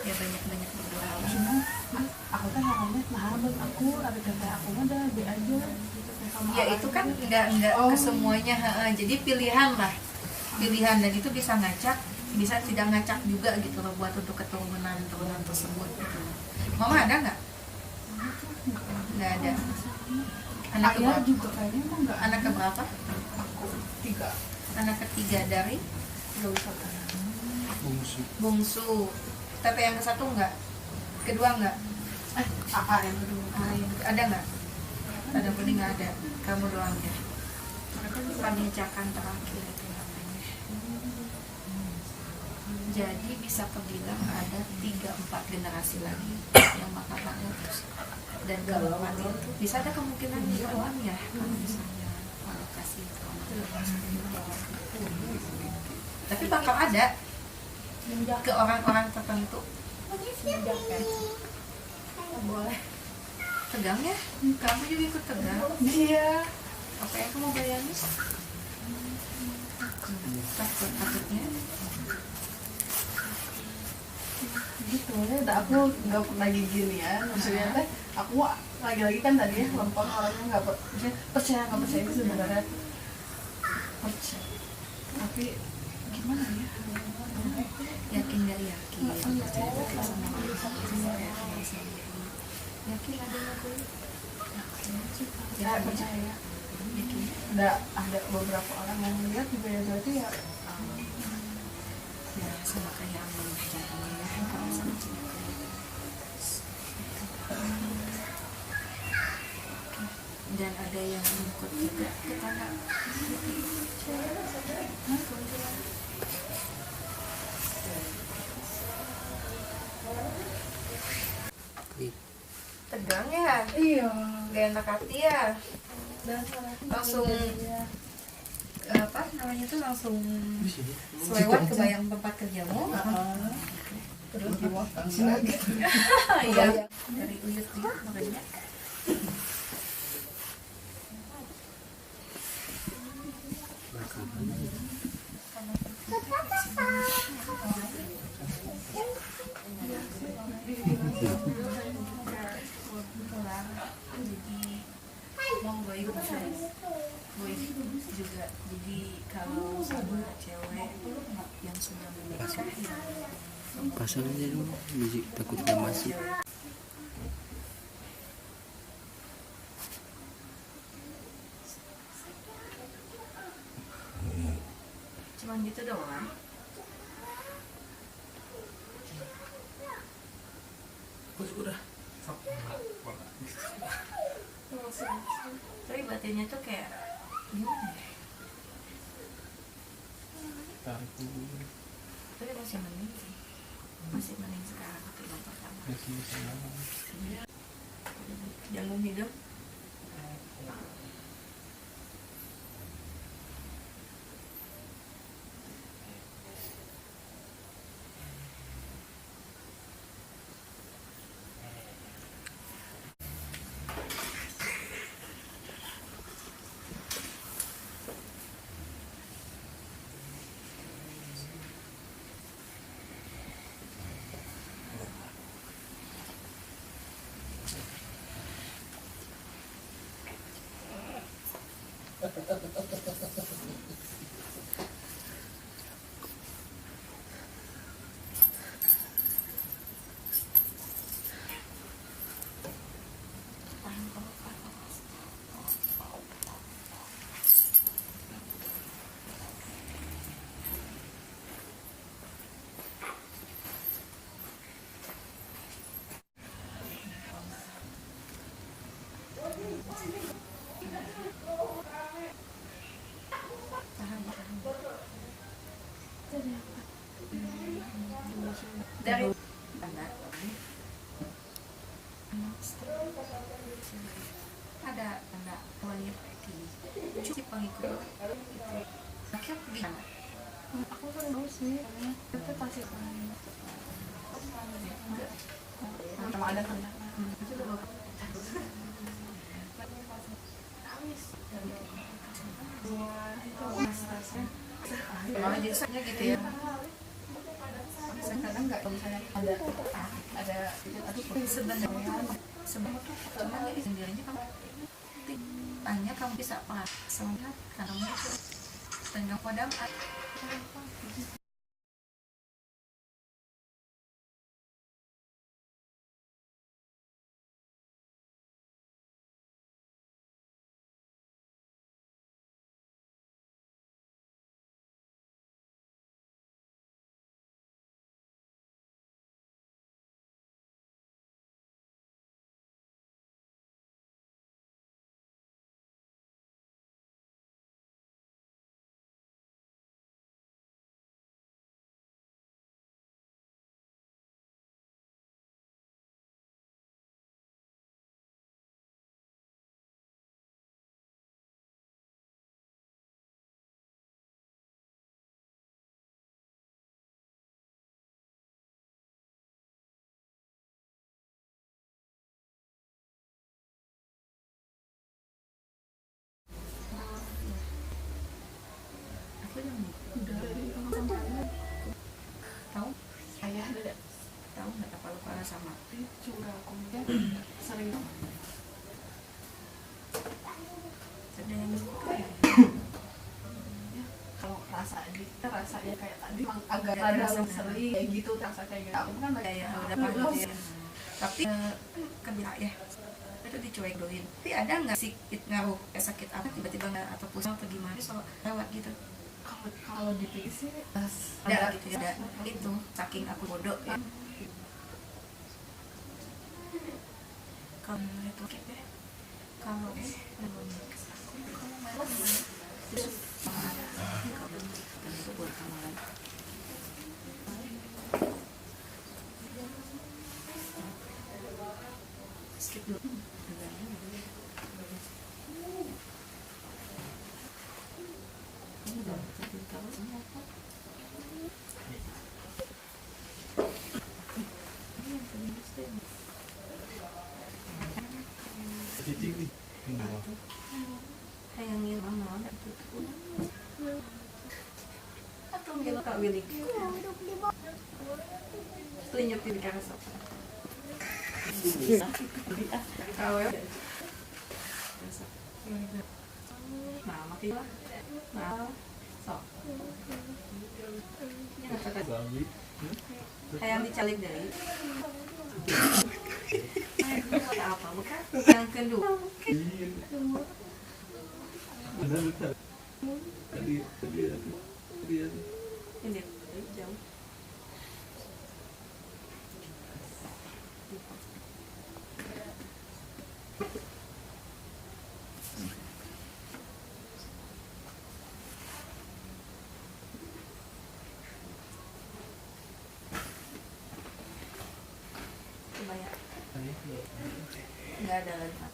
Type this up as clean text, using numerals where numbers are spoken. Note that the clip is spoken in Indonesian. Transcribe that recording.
Ya banyak berdoa. Cuma aku kan harapannya mahabat aku ada kata aku mah dah be aja gitu. Ya itu kan nggak ke semuanya, jadi pilihan lah, pilihan, dan itu bisa ngacak, bisa tidak ngacak juga gitu loh buat untuk keturunan tersebut gitu. Mama ada nggak? Nggak ada. Anak Ayah keberapa? juga kayaknya emang nggak. Anak keberapa? Aku 3. Anak ketiga dari Nggak usah kan. bungsu. Tete yang ke satu nggak? Kedua nggak? AA yang kedua. Ada nggak? Ada pun nggak ada. Kamu doang ya. Panicakan terakhir itu namanya. Jadi bisa kebilang ada 3-4 generasi lagi yang bakal pakai terus. Dan kalau mati itu bisa ada kemungkinan diulang ya kalau misalnya alokasi tapi bakal ada ke orang-orang tertentu. Boleh. Tegang ya? Kamu juga ikut tegang? Iya. Apa yang kamu bayangin? Takutnya Gitu ya, aku nggak pernah gini ya, maksudnya teh aku lagi-lagi kan tadi ya lempeng orangnya nggak percaya itu sebenarnya percaya, tapi gimana ya, yakin gak yakin, percaya gak sama Allah, yakin adanya kulit, ya percaya. yakin. Ada beberapa orang yang melihat juga ya, berarti ya Ya sama kayak amal jadinya ya, kalau sama cerita. Dan ada yang ikut juga ke tanah. Tegang ya? iya, Gak enak hati ya? Langsung apa namanya tuh, langsung selewat kebayang tempat kerjamu. terus dimakan lagi. Iya, dari uyut dia makanya. Monggo ibu juga, jadi kalau sama cewek yang sudah menikah pasang aja dulu biji takut nggak masuk. cuman gitu doang. Tapi batinnya tuh kayak gimana ya? Tapi masih mending sih, masih mending sekarang ketimbang pertama. Jangan hidup. Dari anak ada anak wanita cuci pengikut akhirnya gimana? Aku kan dulu sih, itu pasti sama ada kan. Malah jadi gitu ya. kadang nggak, kalau misalnya ada aduh sebenarnya tuh cuma ya sendirinya kamu tanya kamu bisa apa semuanya kamu itu tengah padam aku yang udah dari orang tahu ayah ada tahu nggak apa lupa sama curah aku ya sering ada yang ya, kalau rasanya kayak tadi emang agak Ada rada rasa sering kayak gitu rasa kayak gitu aku kan lagi kayak udah paham ya. Tapi kerja ya itu dicuekin. Tapi ada nggak sakit ngaruh kayak sakit apa tiba-tiba nggak atau pusing atau gimana soal lewat gitu? kalau dipikir sih Ada gitu ya, ada itu saking aku bodoh ya. Kalau itu kayak kalau aku malas terus itu buat amalan. Skip dulu. Hayangin mana itu atau mungkin Kak Willy setuju pilih karena kalau nah makin nah sok hayang dicalik dari apa bukan yang kedua ini jauh kebayang nggak ada lagi